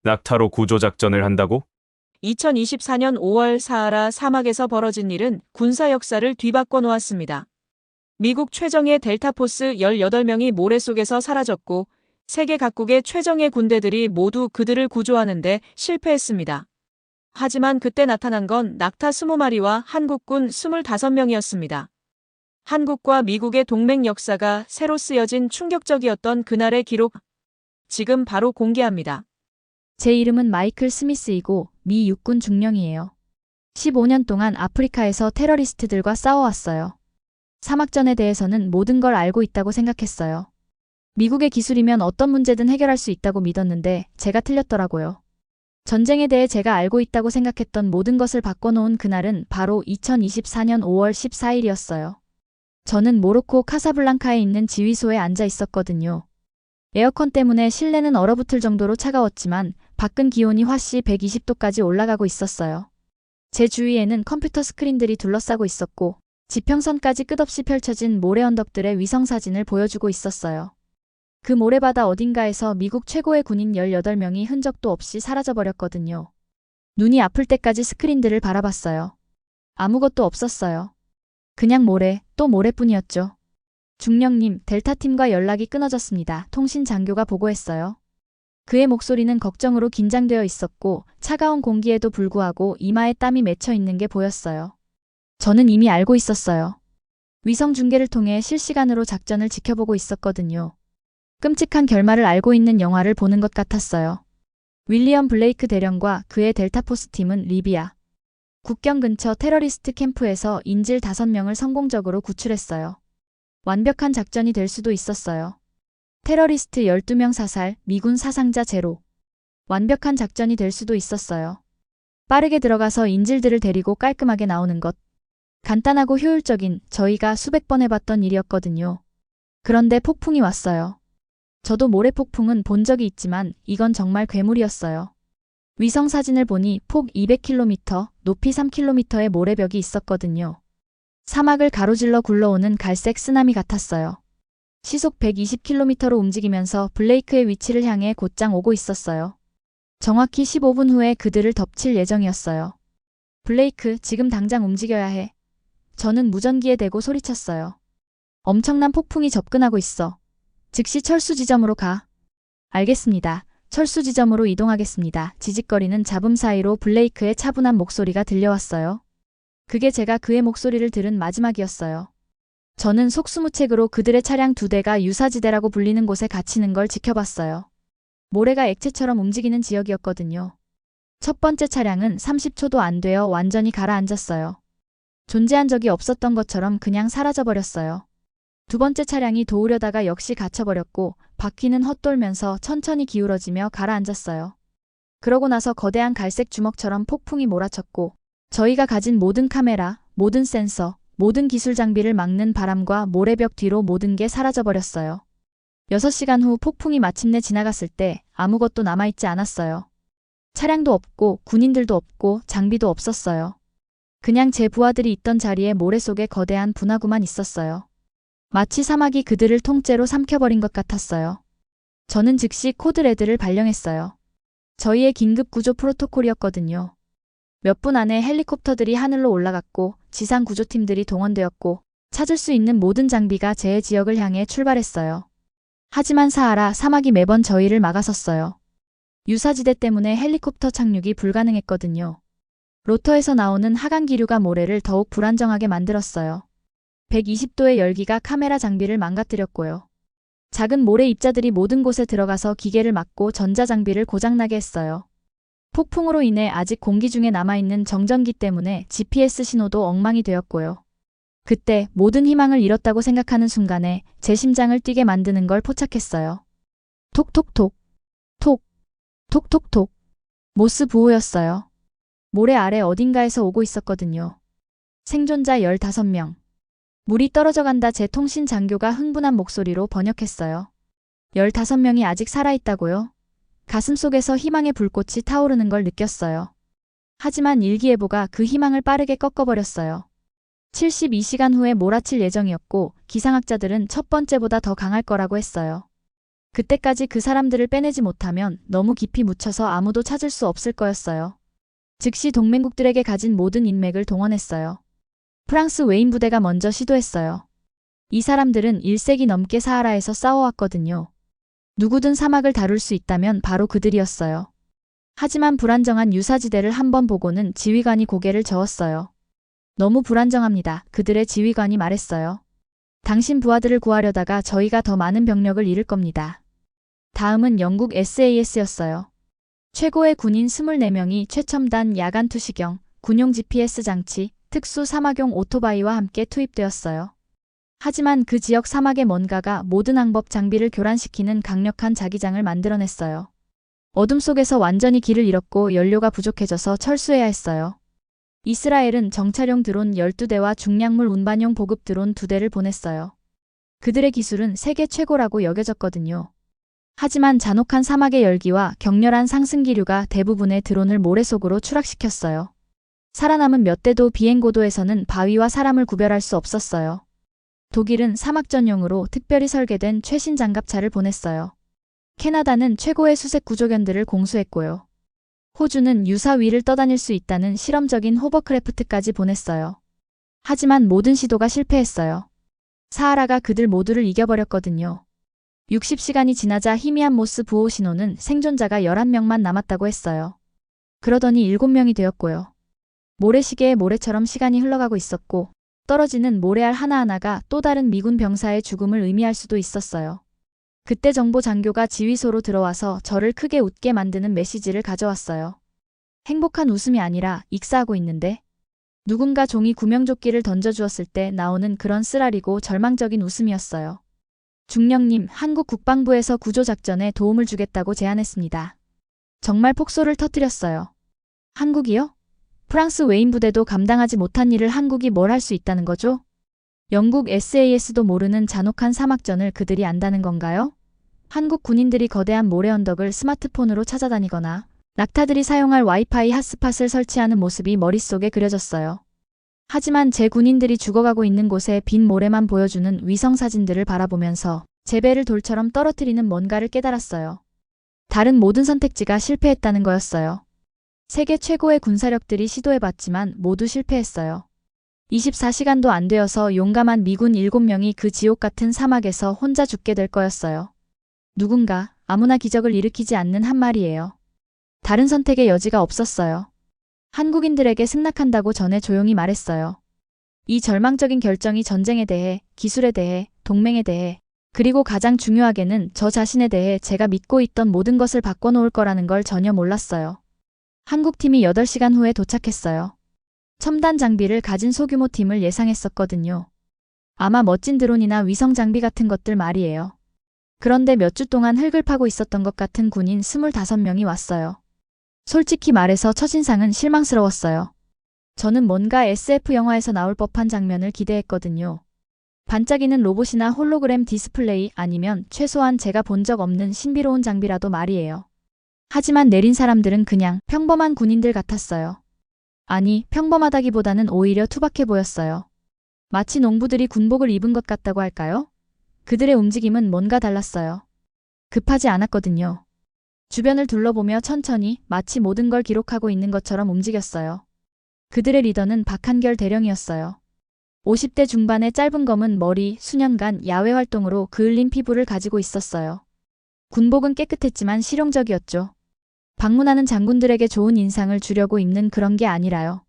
낙타로 구조작전을 한다고? 2024년 5월 사하라 사막에서 벌어진 일은 군사 역사를 뒤바꿔 놓았습니다. 미국 최정예 델타포스 18명이 모래 속에서 사라졌고 세계 각국의 최정예 군대들이 모두 그들을 구조하는데 실패했습니다. 하지만 그때 나타난 건 낙타 20마리와 한국군 25명이었습니다. 한국과 미국의 동맹 역사가 새로 쓰여진 충격적이었던 그날의 기록, 지금 바로 공개합니다. 제 이름은 마이클 스미스이고 미 육군 중령이에요. 15년 동안 아프리카에서 테러리스트들과 싸워왔어요. 사막전에 대해서는 모든 걸 알고 있다고 생각했어요. 미국의 기술이면 어떤 문제든 해결할 수 있다고 믿었는데 제가 틀렸더라고요. 전쟁에 대해 제가 알고 있다고 생각했던 모든 것을 바꿔놓은 그날은 바로 2024년 5월 14일이었어요. 저는 모로코 카사블랑카에 있는 지휘소에 앉아 있었거든요. 에어컨 때문에 실내는 얼어붙을 정도로 차가웠지만 밖은 기온이 화씨 120도까지 올라가고 있었어요. 제 주위에는 컴퓨터 스크린들이 둘러싸고 있었고 지평선까지 끝없이 펼쳐진 모래 언덕들의 위성사진을 보여주고 있었어요. 그 모래바다 어딘가에서 미국 최고의 군인 18명이 흔적도 없이 사라져버렸거든요. 눈이 아플 때까지 스크린들을 바라봤어요. 아무것도 없었어요. 그냥 모래, 또 모래뿐이었죠. 중령님, 델타팀과 연락이 끊어졌습니다. 통신 장교가 보고했어요. 그의 목소리는 걱정으로 긴장되어 있었고 차가운 공기에도 불구하고 이마에 땀이 맺혀 있는 게 보였어요. 저는 이미 알고 있었어요. 위성 중계를 통해 실시간으로 작전을 지켜보고 있었거든요. 끔찍한 결말을 알고 있는 영화를 보는 것 같았어요. 윌리엄 블레이크 대령과 그의 델타포스 팀은 리비아 국경 근처 테러리스트 캠프에서 인질 5명을 성공적으로 구출했어요. 완벽한 작전이 될 수도 있었어요. 테러리스트 12명 사살, 미군 사상자 제로. 완벽한 작전이 될 수도 있었어요. 빠르게 들어가서 인질들을 데리고 깔끔하게 나오는 것. 간단하고 효율적인, 저희가 수백 번 해봤던 일이었거든요. 그런데 폭풍이 왔어요. 저도 모래폭풍은 본 적이 있지만 이건 정말 괴물이었어요. 위성 사진을 보니 폭 200km, 높이 3km의 모래벽이 있었거든요. 사막을 가로질러 굴러오는 갈색 쓰나미 같았어요. 시속 120km로 움직이면서 블레이크의 위치를 향해 곧장 오고 있었어요. 정확히 15분 후에 그들을 덮칠 예정이었어요. 블레이크, 지금 당장 움직여야 해. 저는 무전기에 대고 소리쳤어요. 엄청난 폭풍이 접근하고 있어. 즉시 철수 지점으로 가. 알겠습니다. 철수 지점으로 이동하겠습니다. 지직거리는 잡음 사이로 블레이크의 차분한 목소리가 들려왔어요. 그게 제가 그의 목소리를 들은 마지막이었어요. 저는 속수무책으로 그들의 차량 2대가 유사지대라고 불리는 곳에 갇히는 걸 지켜봤어요. 모래가 액체처럼 움직이는 지역이었거든요. 첫 번째 차량은 30초도 안 되어 완전히 가라앉았어요. 존재한 적이 없었던 것처럼 그냥 사라져버렸어요. 두 번째 차량이 도우려다가 역시 갇혀버렸고 바퀴는 헛돌면서 천천히 기울어지며 가라앉았어요. 그러고 나서 거대한 갈색 주먹처럼 폭풍이 몰아쳤고 저희가 가진 모든 카메라, 모든 센서, 모든 기술 장비를 막는 바람과 모래벽 뒤로 모든 게 사라져버렸어요. 6시간 후 폭풍이 마침내 지나갔을 때 아무것도 남아있지 않았어요. 차량도 없고 군인들도 없고 장비도 없었어요. 그냥 제 부하들이 있던 자리에 모래 속에 거대한 분화구만 있었어요. 마치 사막이 그들을 통째로 삼켜버린 것 같았어요. 저는 즉시 코드레드를 발령했어요. 저희의 긴급 구조 프로토콜이었거든요. 몇 분 안에 헬리콥터들이 하늘로 올라갔고 지상 구조팀들이 동원되었고 찾을 수 있는 모든 장비가 제 지역을 향해 출발했어요. 하지만 사하라 사막이 매번 저희를 막아섰어요. 유사지대 때문에 헬리콥터 착륙이 불가능했거든요. 로터에서 나오는 하강 기류가 모래를 더욱 불안정하게 만들었어요. 120도의 열기가 카메라 장비를 망가뜨렸고요. 작은 모래 입자들이 모든 곳에 들어가서 기계를 막고 전자장비를 고장나게 했어요. 폭풍으로 인해 아직 공기 중에 남아있는 정전기 때문에 GPS 신호도 엉망이 되었고요. 그때 모든 희망을 잃었다고 생각하는 순간에 제 심장을 뛰게 만드는 걸 포착했어요. 톡톡톡, 톡, 톡톡톡. 모스 부호였어요. 모래 아래 어딘가에서 오고 있었거든요. 생존자 15명. 물이 떨어져 간다. 제 통신 장교가 흥분한 목소리로 번역했어요. 15명이 아직 살아있다고요? 가슴속에서 희망의 불꽃이 타오르는 걸 느꼈어요. 하지만 일기예보가 그 희망을 빠르게 꺾어버렸어요. 72시간 후에 몰아칠 예정이었고 기상학자들은 첫 번째보다 더 강할 거라고 했어요. 그때까지 그 사람들을 빼내지 못하면 너무 깊이 묻혀서 아무도 찾을 수 없을 거였어요. 즉시 동맹국들에게 가진 모든 인맥을 동원했어요. 프랑스 외인 부대가 먼저 시도했어요. 이 사람들은 1세기 넘게 사하라에서 싸워왔거든요. 누구든 사막을 다룰 수 있다면 바로 그들이었어요. 하지만 불안정한 유사지대를 한번 보고는 지휘관이 고개를 저었어요. 너무 불안정합니다. 그들의 지휘관이 말했어요. 당신 부하들을 구하려다가 저희가 더 많은 병력을 잃을 겁니다. 다음은 영국 SAS였어요. 최고의 군인 24명이 최첨단 야간 투시경, 군용 GPS 장치, 특수 사막용 오토바이와 함께 투입되었어요. 하지만 그 지역 사막의 뭔가가 모든 항법 장비를 교란시키는 강력한 자기장을 만들어냈어요. 어둠 속에서 완전히 길을 잃었고 연료가 부족해져서 철수해야 했어요. 이스라엘은 정찰용 드론 12대와 중량물 운반용 보급 드론 2대를 보냈어요. 그들의 기술은 세계 최고라고 여겨졌거든요. 하지만 잔혹한 사막의 열기와 격렬한 상승기류가 대부분의 드론을 모래 속으로 추락시켰어요. 살아남은 몇 대도 비행고도에서는 바위와 사람을 구별할 수 없었어요. 독일은 사막 전용으로 특별히 설계된 최신 장갑차를 보냈어요. 캐나다는 최고의 수색 구조견들을 공수했고요. 호주는 유사 위를 떠다닐 수 있다는 실험적인 호버크래프트까지 보냈어요. 하지만 모든 시도가 실패했어요. 사하라가 그들 모두를 이겨버렸거든요. 60시간이 지나자 희미한 모스 부호 신호는 생존자가 11명만 남았다고 했어요. 그러더니 7명이 되었고요. 모래시계의 모래처럼 시간이 흘러가고 있었고 떨어지는 모래알 하나하나가 또 다른 미군 병사의 죽음을 의미할 수도 있었어요. 그때 정보 장교가 지휘소로 들어와서 저를 크게 웃게 만드는 메시지를 가져왔어요. 행복한 웃음이 아니라 익사하고 있는데 누군가 종이 구명조끼를 던져주었을 때 나오는 그런 쓰라리고 절망적인 웃음이었어요. 중령님, 한국 국방부에서 구조작전에 도움을 주겠다고 제안했습니다. 정말 폭소를 터뜨렸어요. 한국이요? 프랑스 외인 부대도 감당하지 못한 일을 한국이 뭘 할 수 있다는 거죠? 영국 SAS도 모르는 잔혹한 사막전을 그들이 안다는 건가요? 한국 군인들이 거대한 모래 언덕을 스마트폰으로 찾아다니거나 낙타들이 사용할 와이파이 핫스팟을 설치하는 모습이 머릿속에 그려졌어요. 하지만 제 군인들이 죽어가고 있는 곳에 빈 모래만 보여주는 위성사진들을 바라보면서 제 배를 돌처럼 떨어뜨리는 뭔가를 깨달았어요. 다른 모든 선택지가 실패했다는 거였어요. 세계 최고의 군사력들이 시도해봤지만 모두 실패했어요. 24시간도 안 되어서 용감한 미군 7명이 그 지옥 같은 사막에서 혼자 죽게 될 거였어요. 누군가 아무나 기적을 일으키지 않는 한 말이에요. 다른 선택의 여지가 없었어요. 한국인들에게 승낙한다고 전에 조용히 말했어요. 이 절망적인 결정이 전쟁에 대해, 기술에 대해, 동맹에 대해, 그리고 가장 중요하게는 저 자신에 대해 제가 믿고 있던 모든 것을 바꿔놓을 거라는 걸 전혀 몰랐어요. 한국팀이 8시간 후에 도착했어요. 첨단 장비를 가진 소규모 팀을 예상했었거든요. 아마 멋진 드론이나 위성 장비 같은 것들 말이에요. 그런데 몇 주 동안 흙을 파고 있었던 것 같은 군인 25명이 왔어요. 솔직히 말해서 첫인상은 실망스러웠어요. 저는 뭔가 SF 영화에서 나올 법한 장면을 기대했거든요. 반짝이는 로봇이나 홀로그램 디스플레이 아니면 최소한 제가 본 적 없는 신비로운 장비라도 말이에요. 하지만 내린 사람들은 그냥 평범한 군인들 같았어요. 아니, 평범하다기보다는 오히려 투박해 보였어요. 마치 농부들이 군복을 입은 것 같다고 할까요? 그들의 움직임은 뭔가 달랐어요. 급하지 않았거든요. 주변을 둘러보며 천천히 마치 모든 걸 기록하고 있는 것처럼 움직였어요. 그들의 리더는 박한결 대령이었어요. 50대 중반의 짧은 검은 머리, 수년간 야외 활동으로 그을린 피부를 가지고 있었어요. 군복은 깨끗했지만 실용적이었죠. 방문하는 장군들에게 좋은 인상을 주려고 입는 그런 게 아니라요.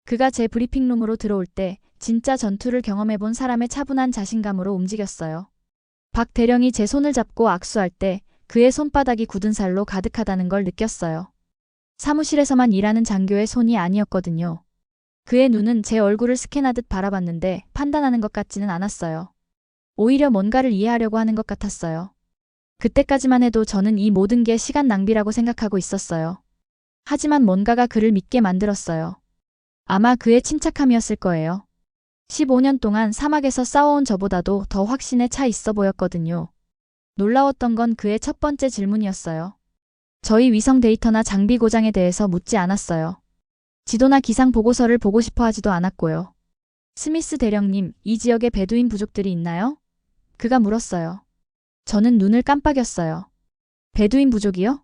그가 제 브리핑룸으로 들어올 때 진짜 전투를 경험해본 사람의 차분한 자신감으로 움직였어요. 박 대령이 제 손을 잡고 악수할 때 그의 손바닥이 굳은 살로 가득하다는 걸 느꼈어요. 사무실에서만 일하는 장교의 손이 아니었거든요. 그의 눈은 제 얼굴을 스캔하듯 바라봤는데 판단하는 것 같지는 않았어요. 오히려 뭔가를 이해하려고 하는 것 같았어요. 그때까지만 해도 저는 이 모든 게 시간 낭비라고 생각하고 있었어요. 하지만 뭔가가 그를 믿게 만들었어요. 아마 그의 침착함이었을 거예요. 15년 동안 사막에서 싸워온 저보다도 더 확신에 차 있어 보였거든요. 놀라웠던 건 그의 첫 번째 질문이었어요. 저희 위성 데이터나 장비 고장에 대해서 묻지 않았어요. 지도나 기상 보고서를 보고 싶어 하지도 않았고요. 스미스 대령님, 이 지역에 베두인 부족들이 있나요? 그가 물었어요. 저는 눈을 깜빡였어요. 베두인 부족이요?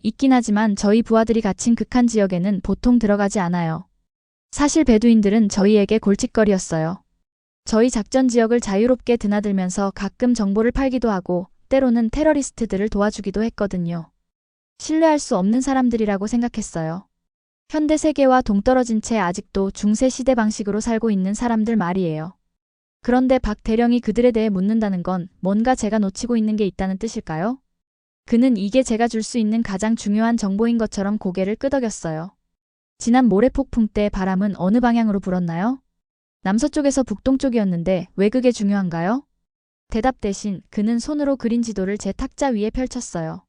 있긴 하지만 저희 부하들이 갇힌 극한 지역에는 보통 들어가지 않아요. 사실 베두인들은 저희에게 골칫거리였어요. 저희 작전 지역을 자유롭게 드나들면서 가끔 정보를 팔기도 하고 때로는 테러리스트들을 도와주기도 했거든요. 신뢰할 수 없는 사람들이라고 생각했어요. 현대 세계와 동떨어진 채 아직도 중세 시대 방식으로 살고 있는 사람들 말이에요. 그런데 박 대령이 그들에 대해 묻는다는 건 뭔가 제가 놓치고 있는 게 있다는 뜻일까요? 그는 이게 제가 줄 수 있는 가장 중요한 정보인 것처럼 고개를 끄덕였어요. 지난 모래폭풍 때 바람은 어느 방향으로 불었나요? 남서쪽에서 북동쪽이었는데 왜 그게 중요한가요? 대답 대신 그는 손으로 그린 지도를 제 탁자 위에 펼쳤어요.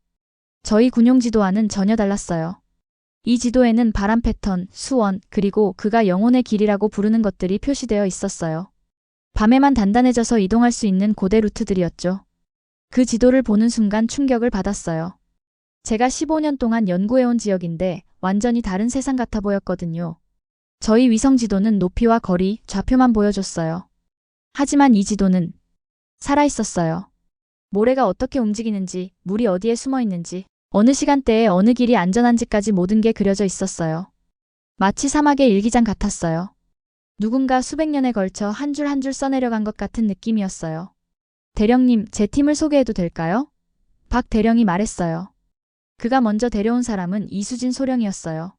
저희 군용 지도와는 전혀 달랐어요. 이 지도에는 바람 패턴, 수원, 그리고 그가 영혼의 길이라고 부르는 것들이 표시되어 있었어요. 밤에만 단단해져서 이동할 수 있는 고대 루트들이었죠. 그 지도를 보는 순간 충격을 받았어요. 제가 15년 동안 연구해온 지역인데 완전히 다른 세상 같아 보였거든요. 저희 위성 지도는 높이와 거리, 좌표만 보여줬어요. 하지만 이 지도는 살아있었어요. 모래가 어떻게 움직이는지, 물이 어디에 숨어 있는지, 어느 시간대에 어느 길이 안전한지까지 모든 게 그려져 있었어요. 마치 사막의 일기장 같았어요. 누군가 수백 년에 걸쳐 한 줄 한 줄 써내려간 것 같은 느낌이었어요. 대령님, 제 팀을 소개해도 될까요? 박 대령이 말했어요. 그가 먼저 데려온 사람은 이수진 소령이었어요.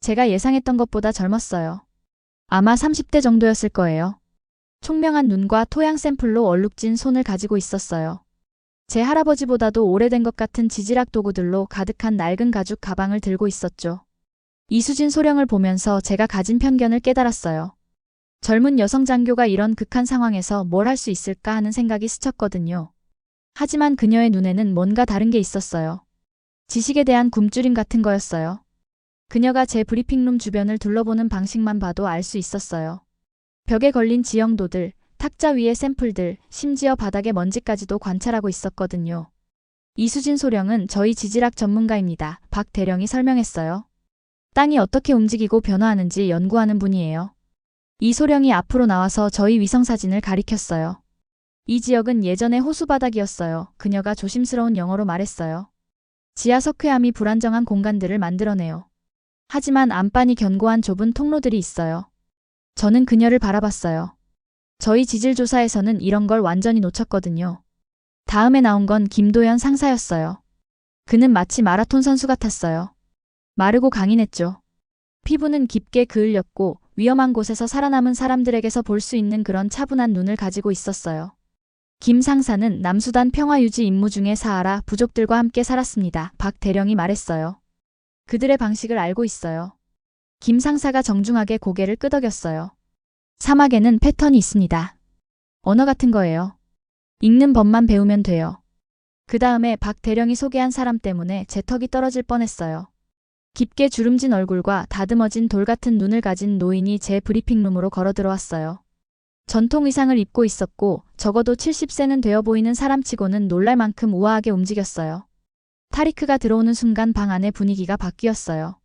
제가 예상했던 것보다 젊었어요. 아마 30대 정도였을 거예요. 총명한 눈과 토양 샘플로 얼룩진 손을 가지고 있었어요. 제 할아버지보다도 오래된 것 같은 지질학 도구들로 가득한 낡은 가죽 가방을 들고 있었죠. 이수진 소령을 보면서 제가 가진 편견을 깨달았어요. 젊은 여성 장교가 이런 극한 상황에서 뭘 할 수 있을까 하는 생각이 스쳤거든요. 하지만 그녀의 눈에는 뭔가 다른 게 있었어요. 지식에 대한 굶주림 같은 거였어요. 그녀가 제 브리핑룸 주변을 둘러보는 방식만 봐도 알 수 있었어요. 벽에 걸린 지형도들, 탁자 위의 샘플들, 심지어 바닥의 먼지까지도 관찰하고 있었거든요. 이수진 소령은 저희 지질학 전문가입니다. 박 대령이 설명했어요. 땅이 어떻게 움직이고 변화하는지 연구하는 분이에요. 이 소령이 앞으로 나와서 저희 위성사진을 가리켰어요. 이 지역은 예전에 호수바닥이었어요. 그녀가 조심스러운 영어로 말했어요. 지하 석회암이 불안정한 공간들을 만들어내요. 하지만 안반이 견고한 좁은 통로들이 있어요. 저는 그녀를 바라봤어요. 저희 지질조사에서는 이런 걸 완전히 놓쳤거든요. 다음에 나온 건 김도연 상사였어요. 그는 마치 마라톤 선수 같았어요. 마르고 강인했죠. 피부는 깊게 그을렸고 위험한 곳에서 살아남은 사람들에게서 볼 수 있는 그런 차분한 눈을 가지고 있었어요. 김 상사는 남수단 평화유지 임무 중에 사하라 부족들과 함께 살았습니다. 박 대령이 말했어요. 그들의 방식을 알고 있어요. 김 상사가 정중하게 고개를 끄덕였어요. 사막에는 패턴이 있습니다. 언어 같은 거예요. 읽는 법만 배우면 돼요. 그 다음에 박 대령이 소개한 사람 때문에 제 턱이 떨어질 뻔했어요. 깊게 주름진 얼굴과 다듬어진 돌 같은 눈을 가진 노인이 제 브리핑룸으로 걸어 들어왔어요. 전통 의상을 입고 있었고 적어도 70세는 되어 보이는 사람치고는 놀랄 만큼 우아하게 움직였어요. 타리크가 들어오는 순간 방 안의 분위기가 바뀌었어요.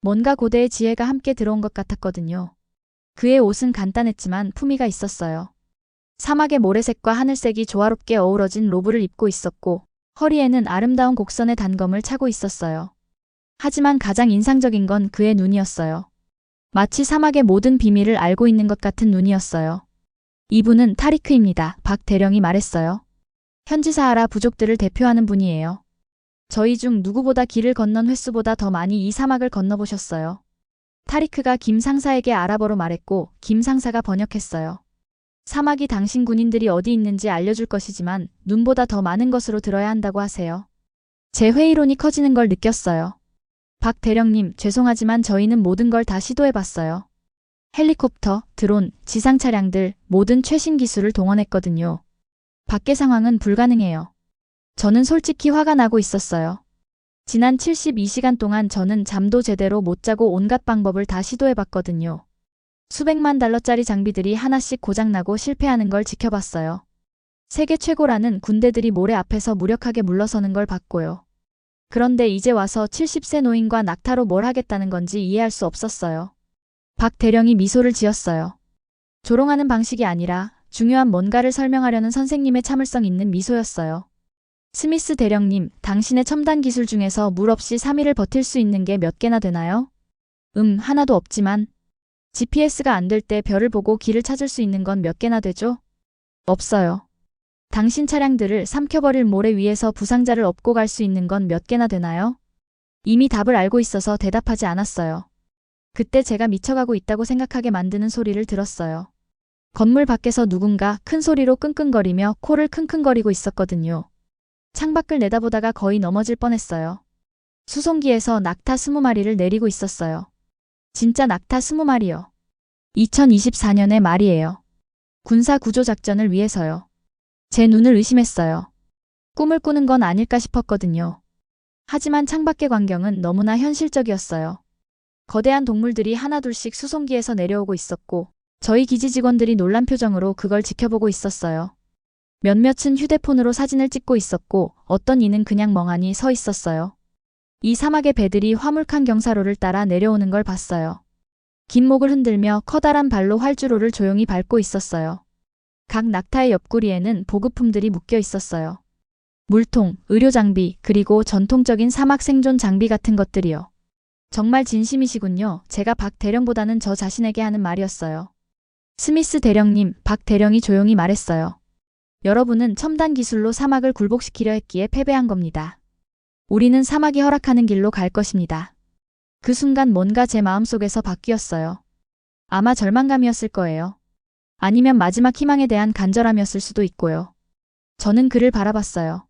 뭔가 고대의 지혜가 함께 들어온 것 같았거든요. 그의 옷은 간단했지만 품위가 있었어요. 사막의 모래색과 하늘색이 조화롭게 어우러진 로브를 입고 있었고 허리에는 아름다운 곡선의 단검을 차고 있었어요. 하지만 가장 인상적인 건 그의 눈이었어요. 마치 사막의 모든 비밀을 알고 있는 것 같은 눈이었어요. 이분은 타리크입니다. 박 대령이 말했어요. 현지 사하라 부족들을 대표하는 분이에요. 저희 중 누구보다 길을 건넌 횟수보다 더 많이 이 사막을 건너보셨어요. 타리크가 김 상사에게 아랍어로 말했고 김 상사가 번역했어요. 사막이 당신 군인들이 어디 있는지 알려줄 것이지만 눈보다 더 많은 것으로 들어야 한다고 하세요. 제 회의론이 커지는 걸 느꼈어요. 박 대령님, 죄송하지만 저희는 모든 걸 다 시도해봤어요. 헬리콥터, 드론, 지상 차량들, 모든 최신 기술을 동원했거든요. 밖의 상황은 불가능해요. 저는 솔직히 화가 나고 있었어요. 지난 72시간 동안 저는 잠도 제대로 못 자고 온갖 방법을 다 시도해봤거든요. 수백만 달러짜리 장비들이 하나씩 고장나고 실패하는 걸 지켜봤어요. 세계 최고라는 군대들이 모래 앞에서 무력하게 물러서는 걸 봤고요. 그런데 이제 와서 70세 노인과 낙타로 뭘 하겠다는 건지 이해할 수 없었어요. 박 대령이 미소를 지었어요. 조롱하는 방식이 아니라 중요한 뭔가를 설명하려는 선생님의 참을성 있는 미소였어요. 스미스 대령님, 당신의 첨단 기술 중에서 물 없이 3일을 버틸 수 있는 게 몇 개나 되나요? 하나도 없지만 GPS가 안 될 때 별을 보고 길을 찾을 수 있는 건 몇 개나 되죠? 없어요. 당신 차량들을 삼켜버릴 모래 위에서 부상자를 업고 갈 수 있는 건 몇 개나 되나요? 이미 답을 알고 있어서 대답하지 않았어요. 그때 제가 미쳐가고 있다고 생각하게 만드는 소리를 들었어요. 건물 밖에서 누군가 큰 소리로 끙끙거리며 코를 킁킁거리고 있었거든요. 창밖을 내다보다가 거의 넘어질 뻔했어요. 수송기에서 낙타 20마리를 내리고 있었어요. 진짜 낙타 20마리요. 2024년의 말이에요. 군사 구조 작전을 위해서요. 제 눈을 의심했어요. 꿈을 꾸는 건 아닐까 싶었거든요. 하지만 창밖의 광경은 너무나 현실적이었어요. 거대한 동물들이 하나둘씩 수송기에서 내려오고 있었고, 저희 기지 직원들이 놀란 표정으로 그걸 지켜보고 있었어요. 몇몇은 휴대폰으로 사진을 찍고 있었고, 어떤 이는 그냥 멍하니 서 있었어요. 이 사막의 배들이 화물칸 경사로를 따라 내려오는 걸 봤어요. 긴 목을 흔들며 커다란 발로 활주로를 조용히 밟고 있었어요. 각 낙타의 옆구리에는 보급품들이 묶여 있었어요. 물통, 의료장비, 그리고 전통적인 사막 생존 장비 같은 것들이요. 정말 진심이시군요. 제가 박 대령보다는 저 자신에게 하는 말이었어요. 스미스 대령님, 박 대령이 조용히 말했어요. 여러분은 첨단 기술로 사막을 굴복시키려 했기에 패배한 겁니다. 우리는 사막이 허락하는 길로 갈 것입니다. 그 순간 뭔가 제 마음속에서 바뀌었어요. 아마 절망감이었을 거예요. 아니면 마지막 희망에 대한 간절함이었을 수도 있고요. 저는 그를 바라봤어요.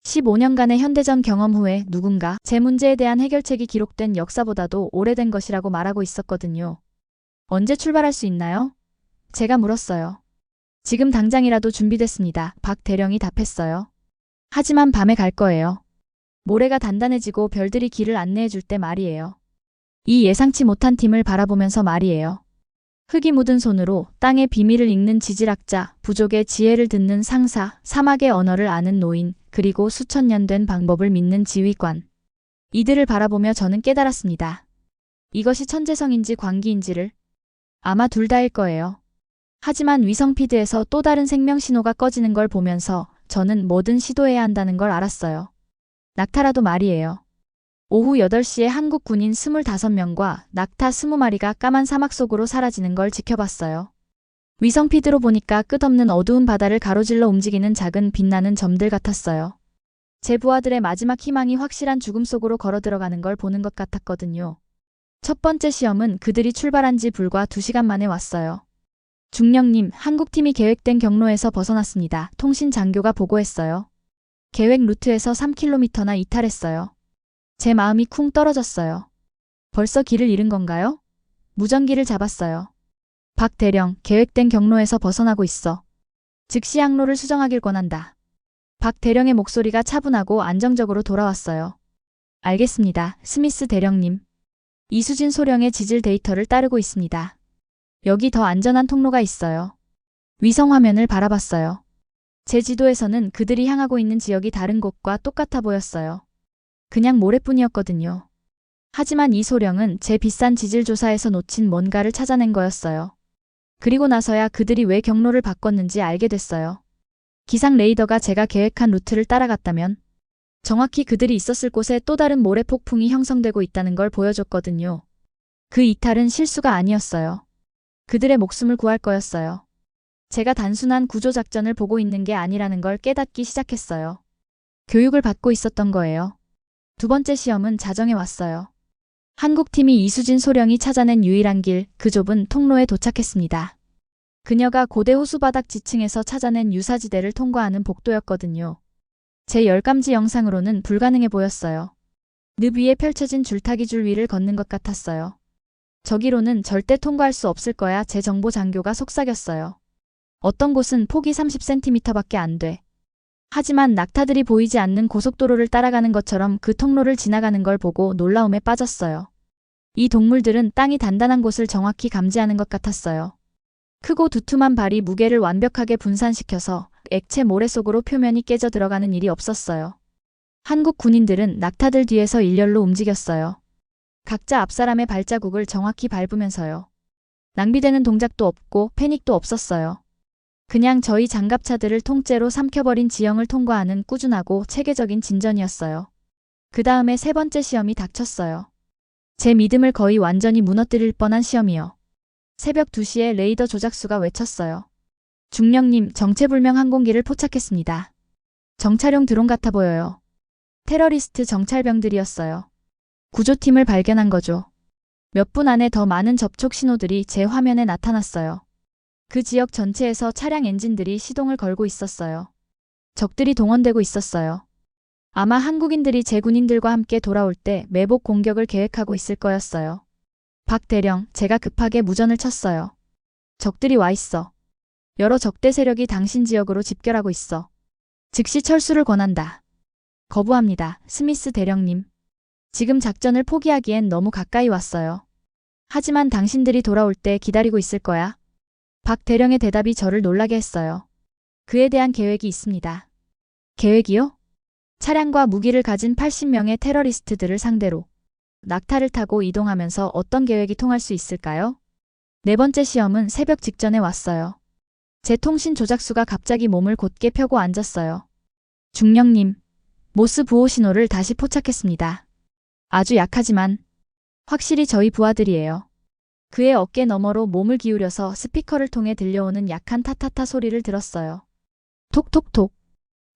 15년간의 현대전 경험 후에 누군가 제 문제에 대한 해결책이 기록된 역사보다도 오래된 것이라고 말하고 있었거든요. 언제 출발할 수 있나요? 제가 물었어요. 지금 당장이라도 준비됐습니다. 박 대령이 답했어요. 하지만 밤에 갈 거예요. 모래가 단단해지고 별들이 길을 안내해 줄 때 말이에요. 이 예상치 못한 팀을 바라보면서 말이에요. 흙이 묻은 손으로 땅의 비밀을 읽는 지질학자, 부족의 지혜를 듣는 상사, 사막의 언어를 아는 노인, 그리고 수천 년 된 방법을 믿는 지휘관. 이들을 바라보며 저는 깨달았습니다. 이것이 천재성인지 광기인지를. 아마 둘 다일 거예요. 하지만 위성 피드에서 또 다른 생명 신호가 꺼지는 걸 보면서 저는 뭐든 시도해야 한다는 걸 알았어요. 낙타라도 말이에요. 오후 8시에 한국 군인 25명과 낙타 20마리가 까만 사막 속으로 사라지는 걸 지켜봤어요. 위성 피드로 보니까 끝없는 어두운 바다를 가로질러 움직이는 작은 빛나는 점들 같았어요. 제 부하들의 마지막 희망이 확실한 죽음 속으로 걸어 들어가는 걸 보는 것 같았거든요. 첫 번째 시험은 그들이 출발한 지 불과 2시간 만에 왔어요. 중령님, 한국팀이 계획된 경로에서 벗어났습니다. 통신 장교가 보고했어요. 계획 루트에서 3km나 이탈했어요. 제 마음이 쿵 떨어졌어요. 벌써 길을 잃은 건가요? 무전기를 잡았어요. 박 대령, 계획된 경로에서 벗어나고 있어. 즉시 항로를 수정하길 권한다. 박 대령의 목소리가 차분하고 안정적으로 돌아왔어요. 알겠습니다, 스미스 대령님. 이수진 소령의 지질 데이터를 따르고 있습니다. 여기 더 안전한 통로가 있어요. 위성 화면을 바라봤어요. 제 지도에서는 그들이 향하고 있는 지역이 다른 곳과 똑같아 보였어요. 그냥 모래뿐이었거든요. 하지만 이 소령은 제 비싼 지질 조사에서 놓친 뭔가를 찾아낸 거였어요. 그리고 나서야 그들이 왜 경로를 바꿨는지 알게 됐어요. 기상 레이더가 제가 계획한 루트를 따라갔다면 정확히 그들이 있었을 곳에 또 다른 모래 폭풍이 형성되고 있다는 걸 보여줬거든요. 그 이탈은 실수가 아니었어요. 그들의 목숨을 구할 거였어요. 제가 단순한 구조작전을 보고 있는 게 아니라는 걸 깨닫기 시작했어요. 교육을 받고 있었던 거예요. 두 번째 시험은 자정에 왔어요. 한국팀이 이수진 소령이 찾아낸 유일한 길, 그 좁은 통로에 도착했습니다. 그녀가 고대 호수바닥 지층에서 찾아낸 유사지대를 통과하는 복도였거든요. 제 열감지 영상으로는 불가능해 보였어요. 늪 위에 펼쳐진 줄타기 줄 위를 걷는 것 같았어요. 저기로는 절대 통과할 수 없을 거야. 제 정보 장교가 속삭였어요. 어떤 곳은 폭이 30cm밖에 안 돼. 하지만 낙타들이 보이지 않는 고속도로를 따라가는 것처럼 그 통로를 지나가는 걸 보고 놀라움에 빠졌어요. 이 동물들은 땅이 단단한 곳을 정확히 감지하는 것 같았어요. 크고 두툼한 발이 무게를 완벽하게 분산시켜서 액체 모래 속으로 표면이 깨져 들어가는 일이 없었어요. 한국 군인들은 낙타들 뒤에서 일렬로 움직였어요. 각자 앞사람의 발자국을 정확히 밟으면서요. 낭비되는 동작도 없고 패닉도 없었어요. 그냥 저희 장갑차들을 통째로 삼켜버린 지형을 통과하는 꾸준하고 체계적인 진전이었어요. 그 다음에 세 번째 시험이 닥쳤어요. 제 믿음을 거의 완전히 무너뜨릴 뻔한 시험이요. 새벽 2시에 레이더 조작수가 외쳤어요. 중령님, 정체불명 항공기를 포착했습니다. 정찰용 드론 같아 보여요. 테러리스트 정찰병들이었어요. 구조팀을 발견한 거죠. 몇 분 안에 더 많은 접촉 신호들이 제 화면에 나타났어요. 그 지역 전체에서 차량 엔진들이 시동을 걸고 있었어요. 적들이 동원되고 있었어요. 아마 한국인들이 제 군인들과 함께 돌아올 때 매복 공격을 계획하고 있을 거였어요. 박 대령, 제가 급하게 무전을 쳤어요. 적들이 와 있어. 여러 적대 세력이 당신 지역으로 집결하고 있어. 즉시 철수를 권한다. 거부합니다. 스미스 대령님. 지금 작전을 포기하기엔 너무 가까이 왔어요. 하지만 당신들이 돌아올 때 기다리고 있을 거야. 박 대령의 대답이 저를 놀라게 했어요. 그에 대한 계획이 있습니다. 계획이요? 차량과 무기를 가진 80명의 테러리스트들을 상대로 낙타를 타고 이동하면서 어떤 계획이 통할 수 있을까요? 네 번째 시험은 새벽 직전에 왔어요. 제 통신 조작수가 갑자기 몸을 곧게 펴고 앉았어요. 중령님, 모스 부호 신호를 다시 포착했습니다. 아주 약하지만 확실히 저희 부하들이에요. 그의 어깨 너머로 몸을 기울여서 스피커를 통해 들려오는 약한 타타타 소리를 들었어요. 톡톡톡,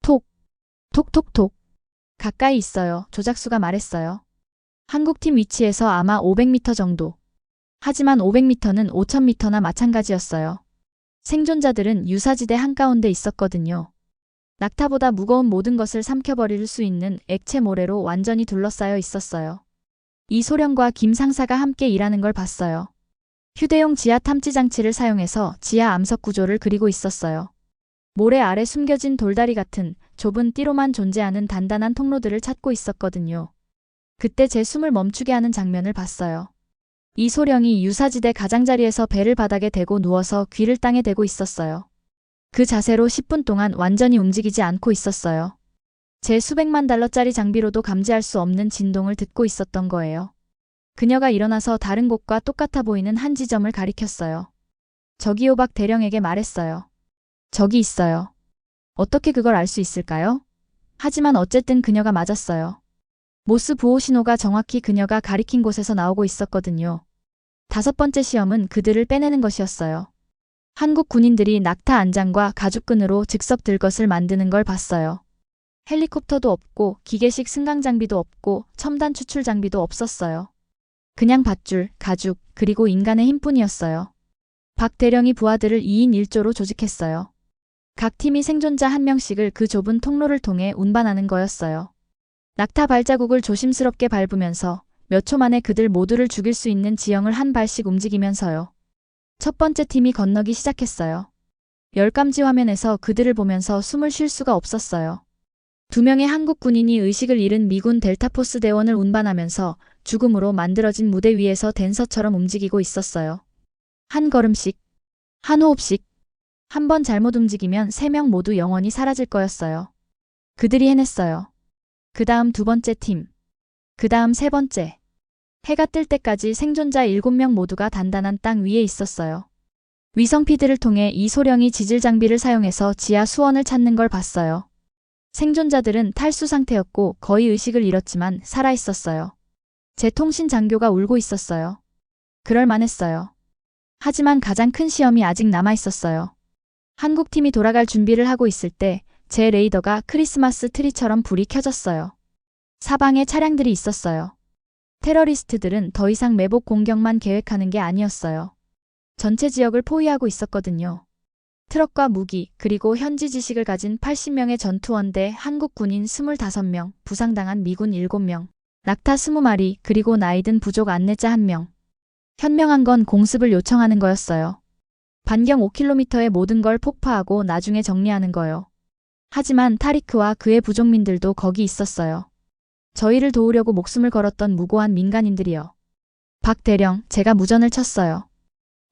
톡, 톡톡톡. 가까이 있어요. 조작수가 말했어요. 한국팀 위치에서 아마 500m 정도. 하지만 500m는 5000m나 마찬가지였어요. 생존자들은 유사지대 한가운데 있었거든요. 낙타보다 무거운 모든 것을 삼켜버릴 수 있는 액체 모래로 완전히 둘러싸여 있었어요. 이 소령과 김 상사가 함께 일하는 걸 봤어요. 휴대용 지하 탐지 장치를 사용해서 지하 암석 구조를 그리고 있었어요. 모래 아래 숨겨진 돌다리 같은 좁은 띠로만 존재하는 단단한 통로들을 찾고 있었거든요. 그때 제 숨을 멈추게 하는 장면을 봤어요. 이 소령이 유사지대 가장자리에서 배를 바닥에 대고 누워서 귀를 땅에 대고 있었어요. 그 자세로 10분 동안 완전히 움직이지 않고 있었어요. 제 수백만 달러짜리 장비로도 감지할 수 없는 진동을 듣고 있었던 거예요. 그녀가 일어나서 다른 곳과 똑같아 보이는 한 지점을 가리켰어요. 저기요, 박 대령에게 말했어요. 저기 있어요. 어떻게 그걸 알 수 있을까요? 하지만 어쨌든 그녀가 맞았어요. 모스 부호 신호가 정확히 그녀가 가리킨 곳에서 나오고 있었거든요. 다섯 번째 시험은 그들을 빼내는 것이었어요. 한국 군인들이 낙타 안장과 가죽끈으로 즉석 들것을 만드는 걸 봤어요. 헬리콥터도 없고 기계식 승강 장비도 없고 첨단 추출 장비도 없었어요. 그냥 밧줄, 가죽, 그리고 인간의 힘뿐이었어요. 박 대령이 부하들을 2인 1조로 조직했어요. 각 팀이 생존자 한 명씩을 그 좁은 통로를 통해 운반하는 거였어요. 낙타 발자국을 조심스럽게 밟으면서 몇 초 만에 그들 모두를 죽일 수 있는 지형을 한 발씩 움직이면서요. 첫 번째 팀이 건너기 시작했어요. 열감지 화면에서 그들을 보면서 숨을 쉴 수가 없었어요. 2명의 한국 군인이 의식을 잃은 미군 델타포스 대원을 운반하면서 죽음으로 만들어진 무대 위에서 댄서처럼 움직이고 있었어요. 한 걸음씩, 한 호흡씩, 한 번 잘못 움직이면 3명 모두 영원히 사라질 거였어요. 그들이 해냈어요. 그 다음 두 번째 팀. 그 다음 세 번째. 해가 뜰 때까지 생존자 7명 모두가 단단한 땅 위에 있었어요. 위성피드를 통해 이 소령이 지질 장비를 사용해서 지하 수원을 찾는 걸 봤어요. 생존자들은 탈수 상태였고 거의 의식을 잃었지만 살아있었어요. 제 통신 장교가 울고 있었어요. 그럴 만했어요. 하지만 가장 큰 시험이 아직 남아있었어요. 한국팀이 돌아갈 준비를 하고 있을 때 제 레이더가 크리스마스 트리처럼 불이 켜졌어요. 사방에 차량들이 있었어요. 테러리스트들은 더 이상 매복 공격만 계획하는 게 아니었어요. 전체 지역을 포위하고 있었거든요. 트럭과 무기, 그리고 현지 지식을 가진 80명의 전투원대 한국 군인 25명, 부상당한 미군 7명, 낙타 20마리, 그리고 나이든 부족 안내자 1명. 현명한 건 공습을 요청하는 거였어요. 반경 5km의 모든 걸 폭파하고 나중에 정리하는 거요. 하지만 타리크와 그의 부족민들도 거기 있었어요. 저희를 도우려고 목숨을 걸었던 무고한 민간인들이요. 박 대령, 제가 무전을 쳤어요.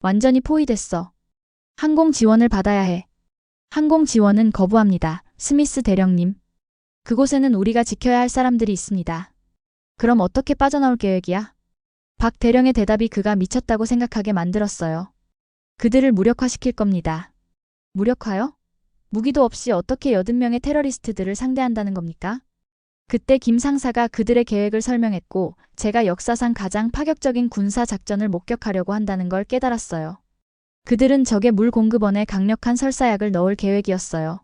완전히 포위됐어. 항공 지원을 받아야 해. 항공 지원은 거부합니다. 스미스 대령님. 그곳에는 우리가 지켜야 할 사람들이 있습니다. 그럼 어떻게 빠져나올 계획이야? 박 대령의 대답이 그가 미쳤다고 생각하게 만들었어요. 그들을 무력화시킬 겁니다. 무력화요? 무기도 없이 어떻게 80명의 테러리스트들을 상대한다는 겁니까? 그때 김 상사가 그들의 계획을 설명했고 제가 역사상 가장 파격적인 군사 작전을 목격하려고 한다는 걸 깨달았어요. 그들은 적의 물 공급원에 강력한 설사약을 넣을 계획이었어요.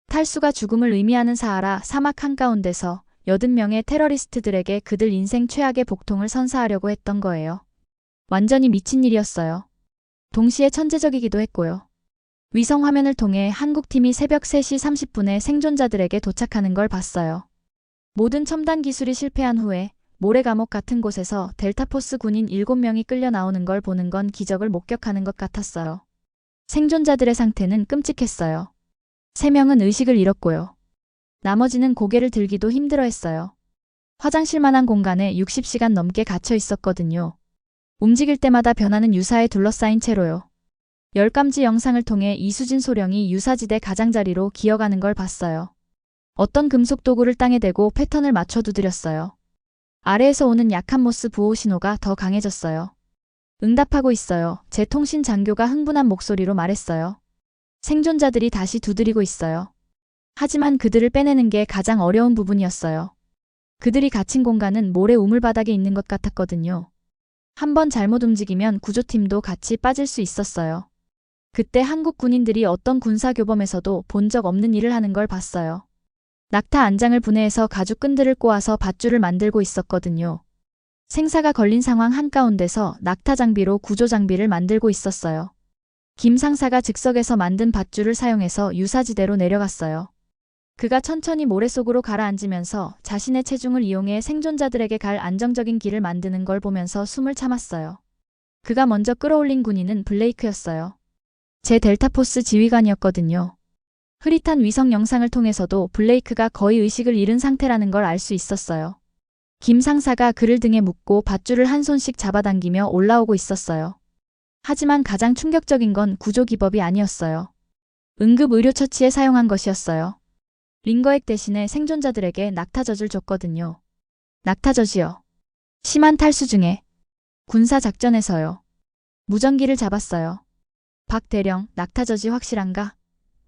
탈수가 죽음을 의미하는 사하라 사막 한가운데서 80명의 테러리스트들에게 그들 인생 최악의 복통을 선사하려고 했던 거예요. 완전히 미친 일이었어요. 동시에 천재적이기도 했고요. 위성 화면을 통해 한국팀이 새벽 3시 30분에 생존자들에게 도착하는 걸 봤어요. 모든 첨단 기술이 실패한 후에 모래 감옥 같은 곳에서 델타포스 군인 7명이 끌려 나오는 걸 보는 건 기적을 목격하는 것 같았어요. 생존자들의 상태는 끔찍했어요. 3명은 의식을 잃었고요. 나머지는 고개를 들기도 힘들어했어요. 화장실만한 공간에 60시간 넘게 갇혀 있었거든요. 움직일 때마다 변하는 유사에 둘러싸인 채로요. 열감지 영상을 통해 이수진 소령이 유사지대 가장자리로 기어가는 걸 봤어요. 어떤 금속 도구를 땅에 대고 패턴을 맞춰 두드렸어요. 아래에서 오는 약한 모스 부호 신호가 더 강해졌어요. 응답하고 있어요. 제 통신 장교가 흥분한 목소리로 말했어요. 생존자들이 다시 두드리고 있어요. 하지만 그들을 빼내는 게 가장 어려운 부분이었어요. 그들이 갇힌 공간은 모래 우물바닥에 있는 것 같았거든요. 한번 잘못 움직이면 구조팀도 같이 빠질 수 있었어요. 그때 한국 군인들이 어떤 군사교범에서도 본 적 없는 일을 하는 걸 봤어요. 낙타 안장을 분해해서 가죽끈들을 꼬아서 밧줄을 만들고 있었거든요. 생사가 걸린 상황 한가운데서 낙타 장비로 구조 장비를 만들고 있었어요. 김 상사가 즉석에서 만든 밧줄을 사용해서 유사지대로 내려갔어요. 그가 천천히 모래 속으로 가라앉으면서 자신의 체중을 이용해 생존자들에게 갈 안정적인 길을 만드는 걸 보면서 숨을 참았어요. 그가 먼저 끌어올린 군인은 블레이크였어요. 제 델타포스 지휘관이었거든요. 흐릿한 위성 영상을 통해서도 블레이크가 거의 의식을 잃은 상태라는 걸 알 수 있었어요. 김 상사가 그를 등에 묶고 밧줄을 한 손씩 잡아당기며 올라오고 있었어요. 하지만 가장 충격적인 건 구조 기법이 아니었어요. 응급 의료 처치에 사용한 것이었어요. 링거액 대신에 생존자들에게 낙타젖을 줬거든요. 낙타젖이요. 심한 탈수 중에 군사작전에서요. 무전기를 잡았어요. 박 대령, 낙타젖이 확실한가?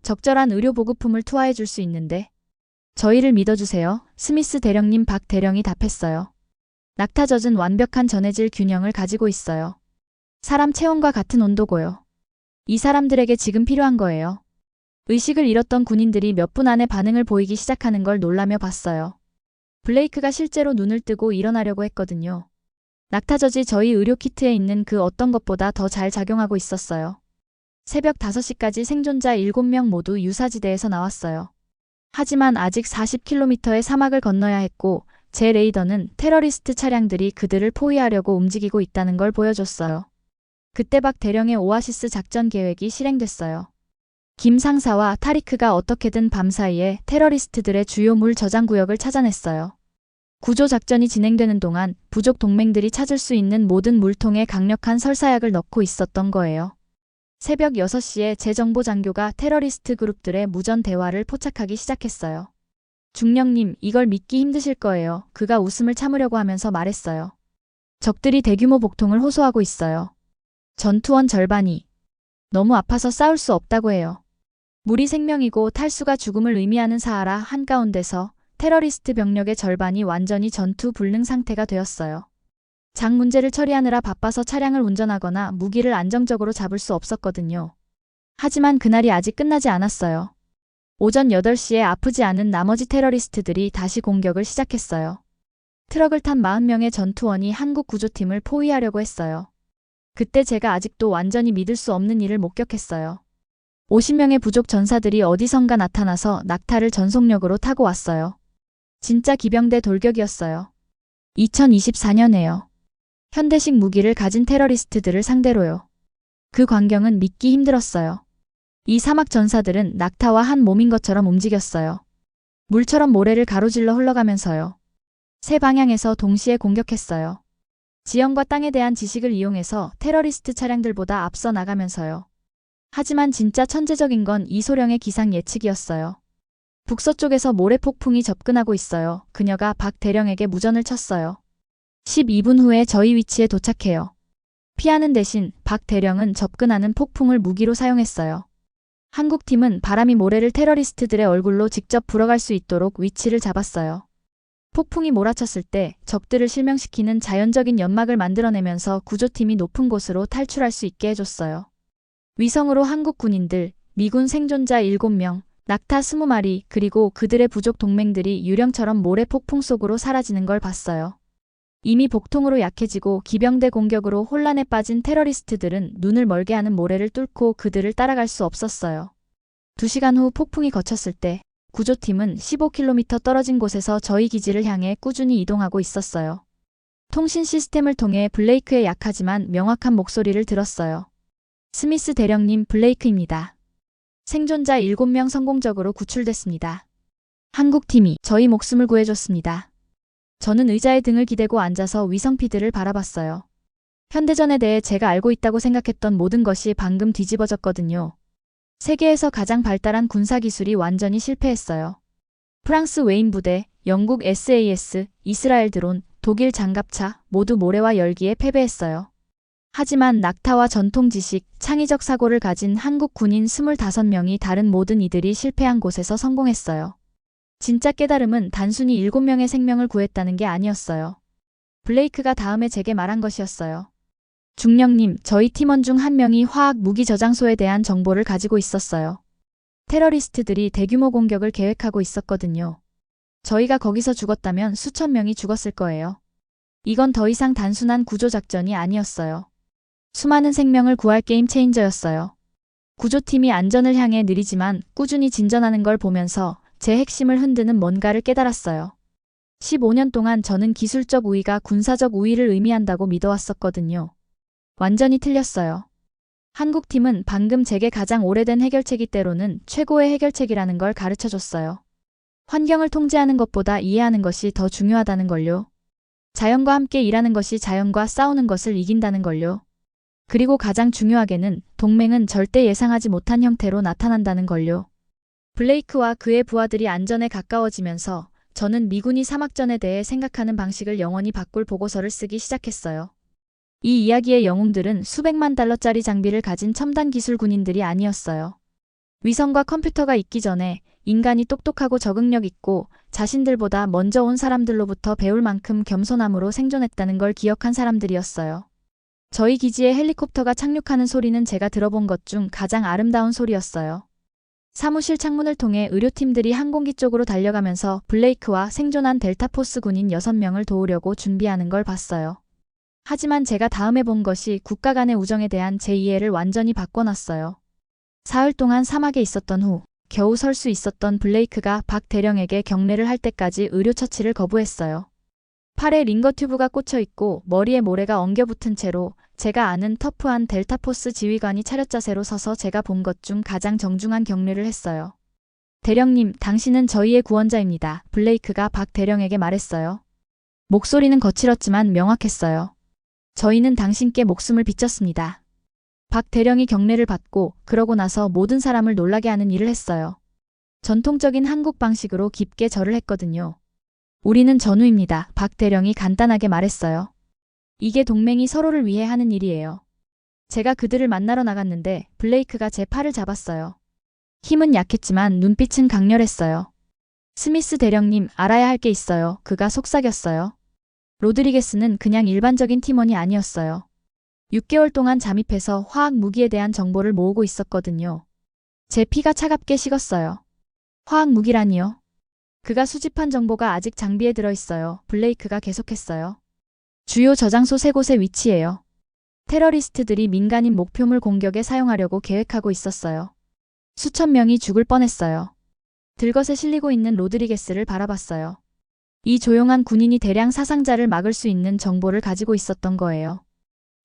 적절한 의료 보급품을 투하해 줄 수 있는데. 저희를 믿어주세요. 스미스 대령님. 박 대령이 답했어요. 낙타젖은 완벽한 전해질 균형을 가지고 있어요. 사람 체온과 같은 온도고요. 이 사람들에게 지금 필요한 거예요. 의식을 잃었던 군인들이 몇 분 안에 반응을 보이기 시작하는 걸 놀라며 봤어요. 블레이크가 실제로 눈을 뜨고 일어나려고 했거든요. 낙타젖이 저희 의료키트에 있는 그 어떤 것보다 더 잘 작용하고 있었어요. 새벽 5시까지 생존자 7명 모두 유사지대에서 나왔어요. 하지만 아직 40km의 사막을 건너야 했고 제 레이더는 테러리스트 차량들이 그들을 포위하려고 움직이고 있다는 걸 보여줬어요. 그때 박 대령의 오아시스 작전 계획이 실행됐어요. 김 상사와 타리크가 어떻게든 밤사이에 테러리스트들의 주요 물 저장 구역을 찾아냈어요. 구조 작전이 진행되는 동안 부족 동맹들이 찾을 수 있는 모든 물통에 강력한 설사약을 넣고 있었던 거예요. 새벽 6시에 제 정보 장교가 테러리스트 그룹들의 무전 대화를 포착하기 시작했어요. 중령님, 이걸 믿기 힘드실 거예요. 그가 웃음을 참으려고 하면서 말했어요. 적들이 대규모 복통을 호소하고 있어요. 전투원 절반이 너무 아파서 싸울 수 없다고 해요. 물이 생명이고 탈수가 죽음을 의미하는 사하라 한가운데서 테러리스트 병력의 절반이 완전히 전투 불능 상태가 되었어요. 장 문제를 처리하느라 바빠서 차량을 운전하거나 무기를 안정적으로 잡을 수 없었거든요. 하지만 그날이 아직 끝나지 않았어요. 오전 8시에 아프지 않은 나머지 테러리스트들이 다시 공격을 시작했어요. 트럭을 탄 40명의 전투원이 한국 구조팀을 포위하려고 했어요. 그때 제가 아직도 완전히 믿을 수 없는 일을 목격했어요. 50명의 부족 전사들이 어디선가 나타나서 낙타를 전속력으로 타고 왔어요. 진짜 기병대 돌격이었어요. 2024년에요. 현대식 무기를 가진 테러리스트들을 상대로요. 그 광경은 믿기 힘들었어요. 이 사막 전사들은 낙타와 한 몸인 것처럼 움직였어요. 물처럼 모래를 가로질러 흘러가면서요. 세 방향에서 동시에 공격했어요. 지형과 땅에 대한 지식을 이용해서 테러리스트 차량들보다 앞서 나가면서요. 하지만 진짜 천재적인 건 이소령의 기상 예측이었어요. 북서쪽에서 모래 폭풍이 접근하고 있어요. 그녀가 박 대령에게 무전을 쳤어요. 12분 후에 저희 위치에 도착해요. 피하는 대신 박 대령은 접근하는 폭풍을 무기로 사용했어요. 한국팀은 바람이 모래를 테러리스트들의 얼굴로 직접 불어갈 수 있도록 위치를 잡았어요. 폭풍이 몰아쳤을 때 적들을 실명시키는 자연적인 연막을 만들어내면서 구조팀이 높은 곳으로 탈출할 수 있게 해줬어요. 위성으로 한국 군인들, 미군 생존자 7명, 낙타 20마리 그리고 그들의 부족 동맹들이 유령처럼 모래 폭풍 속으로 사라지는 걸 봤어요. 이미 복통으로 약해지고 기병대 공격으로 혼란에 빠진 테러리스트들은 눈을 멀게 하는 모래를 뚫고 그들을 따라갈 수 없었어요. 2시간 후 폭풍이 거쳤을 때 구조팀은 15km 떨어진 곳에서 저희 기지를 향해 꾸준히 이동하고 있었어요. 통신 시스템을 통해 블레이크의 약하지만 명확한 목소리를 들었어요. 스미스 대령님, 블레이크입니다. 생존자 7명 성공적으로 구출됐습니다. 한국팀이 저희 목숨을 구해줬습니다. 저는 의자에 등을 기대고 앉아서 위성 피드를 바라봤어요. 현대전에 대해 제가 알고 있다고 생각했던 모든 것이 방금 뒤집어졌거든요. 세계에서 가장 발달한 군사기술이 완전히 실패했어요. 프랑스 웨인 부대, 영국 SAS, 이스라엘 드론, 독일 장갑차 모두 모래와 열기에 패배했어요. 하지만 낙타와 전통 지식, 창의적 사고를 가진 한국 군인 25명이 다른 모든 이들이 실패한 곳에서 성공했어요. 진짜 깨달음은 단순히 7명의 생명을 구했다는 게 아니었어요. 블레이크가 다음에 제게 말한 것이었어요. 중령님, 저희 팀원 중 한 명이 화학 무기 저장소에 대한 정보를 가지고 있었어요. 테러리스트들이 대규모 공격을 계획하고 있었거든요. 저희가 거기서 죽었다면 수천 명이 죽었을 거예요. 이건 더 이상 단순한 구조작전이 아니었어요. 수많은 생명을 구할 게임 체인저였어요. 구조팀이 안전을 향해 느리지만 꾸준히 진전하는 걸 보면서 제 핵심을 흔드는 뭔가를 깨달았어요. 15년 동안 저는 기술적 우위가 군사적 우위를 의미한다고 믿어왔었거든요. 완전히 틀렸어요. 한국팀은 방금 제게 가장 오래된 해결책이 때로는 최고의 해결책이라는 걸 가르쳐줬어요. 환경을 통제하는 것보다 이해하는 것이 더 중요하다는 걸요. 자연과 함께 일하는 것이 자연과 싸우는 것을 이긴다는 걸요. 그리고 가장 중요하게는 동맹은 절대 예상하지 못한 형태로 나타난다는 걸요. 블레이크와 그의 부하들이 안전에 가까워지면서 저는 미군이 사막전에 대해 생각하는 방식을 영원히 바꿀 보고서를 쓰기 시작했어요. 이 이야기의 영웅들은 수백만 달러짜리 장비를 가진 첨단 기술 군인들이 아니었어요. 위성과 컴퓨터가 있기 전에 인간이 똑똑하고 적응력 있고 자신들보다 먼저 온 사람들로부터 배울 만큼 겸손함으로 생존했다는 걸 기억한 사람들이었어요. 저희 기지에 헬리콥터가 착륙하는 소리는 제가 들어본 것 중 가장 아름다운 소리였어요. 사무실 창문을 통해 의료팀들이 항공기 쪽으로 달려가면서 블레이크와 생존한 델타포스 군인 6명을 도우려고 준비하는 걸 봤어요. 하지만 제가 다음에 본 것이 국가 간의 우정에 대한 제 이해를 완전히 바꿔놨어요. 사흘 동안 사막에 있었던 후 겨우 설 수 있었던 블레이크가 박 대령에게 경례를 할 때까지 의료 처치를 거부했어요. 팔에 링거 튜브가 꽂혀 있고 머리에 모래가 엉겨붙은 채로 제가 아는 터프한 델타포스 지휘관이 차렷 자세로 서서 제가 본 것 중 가장 정중한 경례를 했어요. 대령님, 당신은 저희의 구원자입니다. 블레이크가 박 대령에게 말했어요. 목소리는 거칠었지만 명확했어요. 저희는 당신께 목숨을 비쳤습니다. 박 대령이 경례를 받고 그러고 나서 모든 사람을 놀라게 하는 일을 했어요. 전통적인 한국 방식으로 깊게 절을 했거든요. 우리는 전우입니다. 박 대령이 간단하게 말했어요. 이게 동맹이 서로를 위해 하는 일이에요. 제가 그들을 만나러 나갔는데 블레이크가 제 팔을 잡았어요. 힘은 약했지만 눈빛은 강렬했어요. 스미스 대령님, 알아야 할 게 있어요. 그가 속삭였어요. 로드리게스는 그냥 일반적인 팀원이 아니었어요. 6개월 동안 잠입해서 화학 무기에 대한 정보를 모으고 있었거든요. 제 피가 차갑게 식었어요. 화학 무기라니요? 그가 수집한 정보가 아직 장비에 들어있어요. 블레이크가 계속했어요. 주요 저장소 3곳에 위치해요. 테러리스트들이 민간인 목표물 공격에 사용하려고 계획하고 있었어요. 수천 명이 죽을 뻔했어요. 들것에 실리고 있는 로드리게스를 바라봤어요. 이 조용한 군인이 대량 사상자를 막을 수 있는 정보를 가지고 있었던 거예요.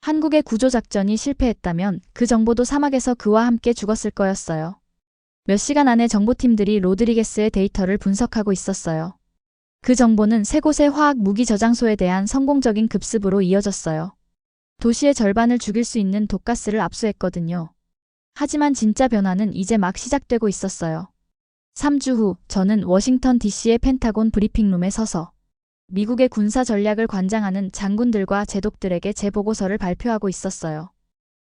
한국의 구조작전이 실패했다면 그 정보도 사막에서 그와 함께 죽었을 거였어요. 몇 시간 안에 정보팀들이 로드리게스의 데이터를 분석하고 있었어요. 그 정보는 3곳의 화학 무기 저장소에 대한 성공적인 급습으로 이어졌어요. 도시의 절반을 죽일 수 있는 독가스를 압수했거든요. 하지만 진짜 변화는 이제 막 시작되고 있었어요. 3주 후 저는 워싱턴 DC의 펜타곤 브리핑룸에 서서 미국의 군사 전략을 관장하는 장군들과 제독들에게 제 보고서를 발표하고 있었어요.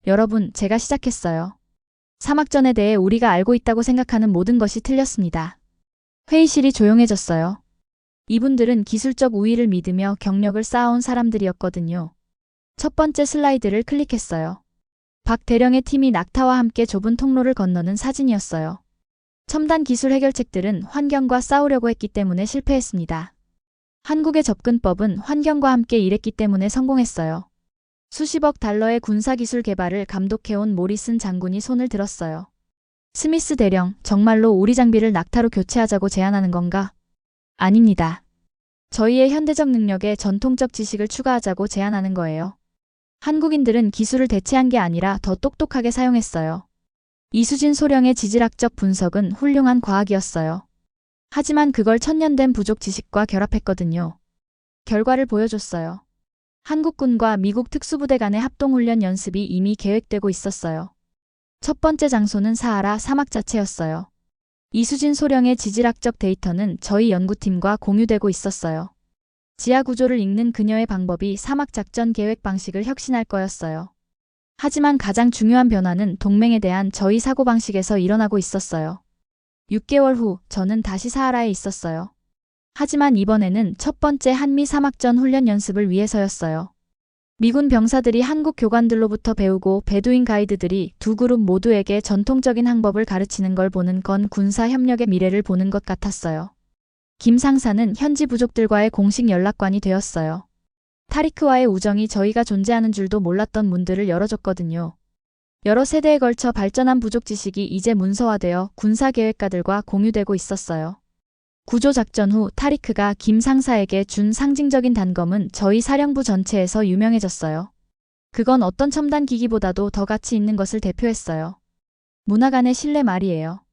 여러분, 제가 시작했어요. 사막전에 대해 우리가 알고 있다고 생각하는 모든 것이 틀렸습니다. 회의실이 조용해졌어요. 이분들은 기술적 우위를 믿으며 경력을 쌓아온 사람들이었거든요. 첫 번째 슬라이드를 클릭했어요. 박 대령의 팀이 낙타와 함께 좁은 통로를 건너는 사진이었어요. 첨단 기술 해결책들은 환경과 싸우려고 했기 때문에 실패했습니다. 한국의 접근법은 환경과 함께 일했기 때문에 성공했어요. 수십억 달러의 군사기술 개발을 감독해온 모리슨 장군이 손을 들었어요. 스미스 대령, 정말로 우리 장비를 낙타로 교체하자고 제안하는 건가? 아닙니다. 저희의 현대적 능력에 전통적 지식을 추가하자고 제안하는 거예요. 한국인들은 기술을 대체한 게 아니라 더 똑똑하게 사용했어요. 이수진 소령의 지질학적 분석은 훌륭한 과학이었어요. 하지만 그걸 천년된 부족 지식과 결합했거든요. 결과를 보여줬어요. 한국군과 미국 특수부대 간의 합동훈련 연습이 이미 계획되고 있었어요. 첫 번째 장소는 사하라 사막 자체였어요. 이수진 소령의 지질학적 데이터는 저희 연구팀과 공유되고 있었어요. 지하 구조를 읽는 그녀의 방법이 사막 작전 계획 방식을 혁신할 거였어요. 하지만 가장 중요한 변화는 동맹에 대한 저희 사고방식에서 일어나고 있었어요. 6개월 후 저는 다시 사하라에 있었어요. 하지만 이번에는 첫 번째 한미 사막전 훈련 연습을 위해서였어요. 미군 병사들이 한국 교관들로부터 배우고 베두인 가이드들이 두 그룹 모두에게 전통적인 항법을 가르치는 걸 보는 건 군사 협력의 미래를 보는 것 같았어요. 김 상사는 현지 부족들과의 공식 연락관이 되었어요. 타리크와의 우정이 저희가 존재하는 줄도 몰랐던 문들을 열어줬거든요. 여러 세대에 걸쳐 발전한 부족 지식이 이제 문서화되어 군사계획가들과 공유되고 있었어요. 구조작전 후 타리크가 김 상사에게 준 상징적인 단검은 저희 사령부 전체에서 유명해졌어요. 그건 어떤 첨단 기기보다도 더 가치 있는 것을 대표했어요. 문화 간의 신뢰 말이에요.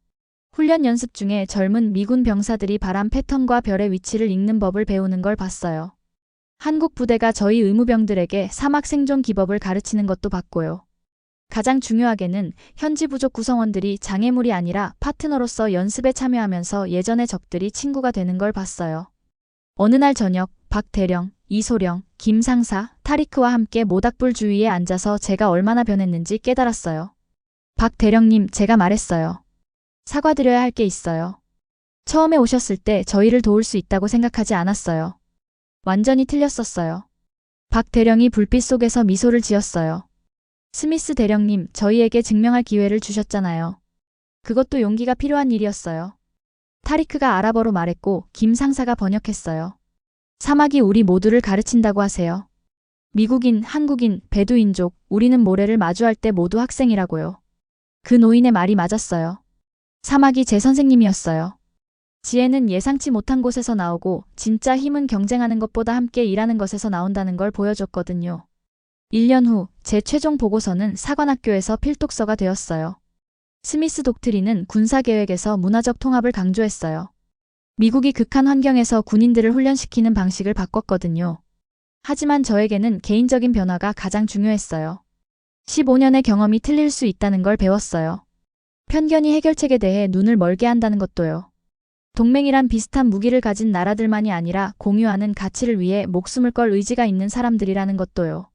훈련 연습 중에 젊은 미군 병사들이 바람 패턴과 별의 위치를 읽는 법을 배우는 걸 봤어요. 한국 부대가 저희 의무병들에게 사막 생존 기법을 가르치는 것도 봤고요. 가장 중요하게는 현지 부족 구성원들이 장애물이 아니라 파트너로서 연습에 참여하면서 예전의 적들이 친구가 되는 걸 봤어요. 어느 날 저녁 박 대령, 이소령, 김 상사, 타리크와 함께 모닥불 주위에 앉아서 제가 얼마나 변했는지 깨달았어요. 박 대령님, 제가 말했어요. 사과드려야 할 게 있어요. 처음에 오셨을 때 저희를 도울 수 있다고 생각하지 않았어요. 완전히 틀렸었어요. 박 대령이 불빛 속에서 미소를 지었어요. 스미스 대령님, 저희에게 증명할 기회를 주셨잖아요. 그것도 용기가 필요한 일이었어요. 타리크가 아랍어로 말했고 김 상사가 번역했어요. 사막이 우리 모두를 가르친다고 하세요. 미국인, 한국인, 베두인족, 우리는 모래를 마주할 때 모두 학생이라고요. 그 노인의 말이 맞았어요. 사막이 제 선생님이었어요. 지혜는 예상치 못한 곳에서 나오고 진짜 힘은 경쟁하는 것보다 함께 일하는 것에서 나온다는 걸 보여줬거든요. 1년 후 제 최종 보고서는 사관학교에서 필독서가 되었어요. 스미스 독트린은 군사계획에서 문화적 통합을 강조했어요. 미국이 극한 환경에서 군인들을 훈련시키는 방식을 바꿨거든요. 하지만 저에게는 개인적인 변화가 가장 중요했어요. 15년의 경험이 틀릴 수 있다는 걸 배웠어요. 편견이 해결책에 대해 눈을 멀게 한다는 것도요. 동맹이란 비슷한 무기를 가진 나라들만이 아니라 공유하는 가치를 위해 목숨을 걸 의지가 있는 사람들이라는 것도요.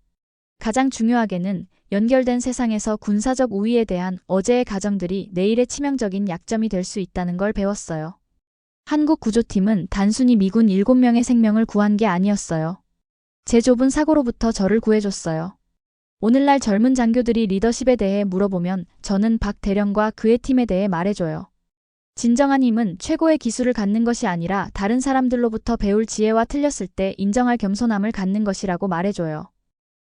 가장 중요하게는 연결된 세상에서 군사적 우위에 대한 어제의 가정들이 내일의 치명적인 약점이 될 수 있다는 걸 배웠어요. 한국 구조팀은 단순히 미군 7명의 생명을 구한 게 아니었어요. 제 좁은 사고로부터 저를 구해줬어요. 오늘날 젊은 장교들이 리더십에 대해 물어보면 저는 박 대령과 그의 팀에 대해 말해줘요. 진정한 힘은 최고의 기술을 갖는 것이 아니라 다른 사람들로부터 배울 지혜와 틀렸을 때 인정할 겸손함을 갖는 것이라고 말해줘요.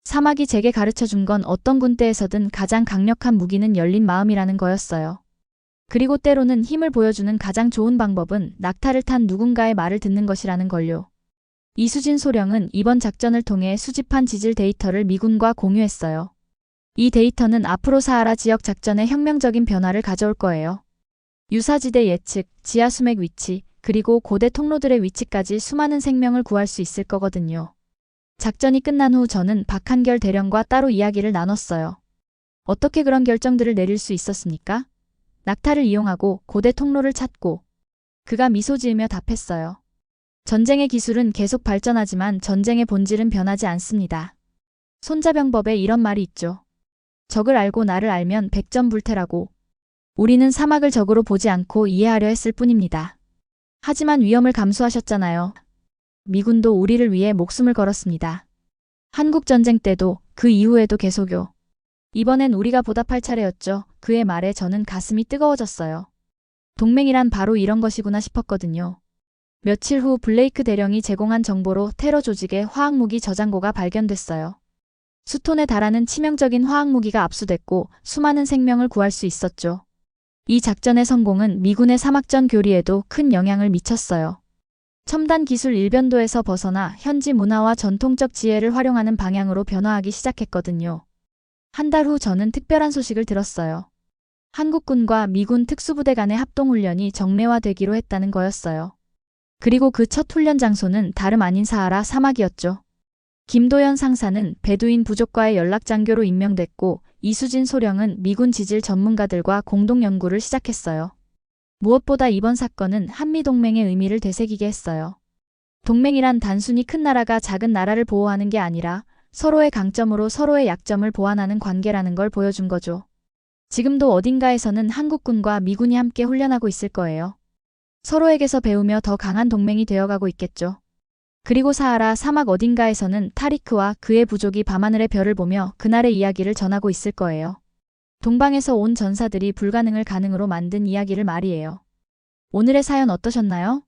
사막이 제게 가르쳐준 건 어떤 군대에서든 가장 강력한 무기는 열린 마음이라는 거였어요. 그리고 때로는 힘을 보여주는 가장 좋은 방법은 낙타를 탄 누군가의 말을 듣는 것이라는 걸요. 이수진 소령은 이번 작전을 통해 수집한 지질 데이터를 미군과 공유했어요. 이 데이터는 앞으로 사하라 지역 작전에 혁명적인 변화를 가져올 거예요. 유사지대 예측, 지하 수맥 위치, 그리고 고대 통로들의 위치까지 수많은 생명을 구할 수 있을 거거든요. 작전이 끝난 후 저는 박한결 대령과 따로 이야기를 나눴어요. 어떻게 그런 결정들을 내릴 수 있었습니까? 낙타를 이용하고 고대 통로를 찾고. 그가 미소 지으며 답했어요. 전쟁의 기술은 계속 발전하지만 전쟁의 본질은 변하지 않습니다. 손자병법에 이런 말이 있죠. 적을 알고 나를 알면 백전불태라고. 우리는 사막을 적으로 보지 않고 이해하려 했을 뿐입니다. 하지만 위험을 감수하셨잖아요. 미군도 우리를 위해 목숨을 걸었습니다. 한국전쟁 때도 그 이후에도 계속요. 이번엔 우리가 보답할 차례였죠. 그의 말에 저는 가슴이 뜨거워졌어요. 동맹이란 바로 이런 것이구나 싶었거든요. 며칠 후 블레이크 대령이 제공한 정보로 테러 조직의 화학무기 저장고가 발견됐어요. 수톤에 달하는 치명적인 화학무기가 압수됐고 수많은 생명을 구할 수 있었죠. 이 작전의 성공은 미군의 사막전 교리에도 큰 영향을 미쳤어요. 첨단 기술 일변도에서 벗어나 현지 문화와 전통적 지혜를 활용하는 방향으로 변화하기 시작했거든요. 한 달 후 저는 특별한 소식을 들었어요. 한국군과 미군 특수부대 간의 합동훈련이 정례화되기로 했다는 거였어요. 그리고 그 첫 훈련 장소는 다름 아닌 사하라 사막이었죠. 김도연 상사는 베두인 부족과의 연락장교로 임명됐고 이수진 소령은 미군 지질 전문가들과 공동 연구를 시작했어요. 무엇보다 이번 사건은 한미동맹의 의미를 되새기게 했어요. 동맹이란 단순히 큰 나라가 작은 나라를 보호하는 게 아니라 서로의 강점으로 서로의 약점을 보완하는 관계라는 걸 보여준 거죠. 지금도 어딘가에서는 한국군과 미군이 함께 훈련하고 있을 거예요. 서로에게서 배우며 더 강한 동맹이 되어가고 있겠죠. 그리고 사하라 사막 어딘가에서는 타리크와 그의 부족이 밤하늘의 별을 보며 그날의 이야기를 전하고 있을 거예요. 동방에서 온 전사들이 불가능을 가능으로 만든 이야기를 말이에요. 오늘의 사연 어떠셨나요?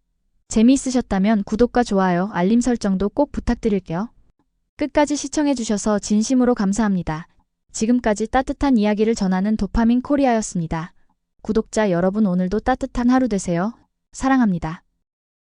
재미있으셨다면 구독과 좋아요, 알림 설정도 꼭 부탁드릴게요. 끝까지 시청해주셔서 진심으로 감사합니다. 지금까지 따뜻한 이야기를 전하는 도파민 코리아였습니다. 구독자 여러분 오늘도 따뜻한 하루 되세요. 사랑합니다.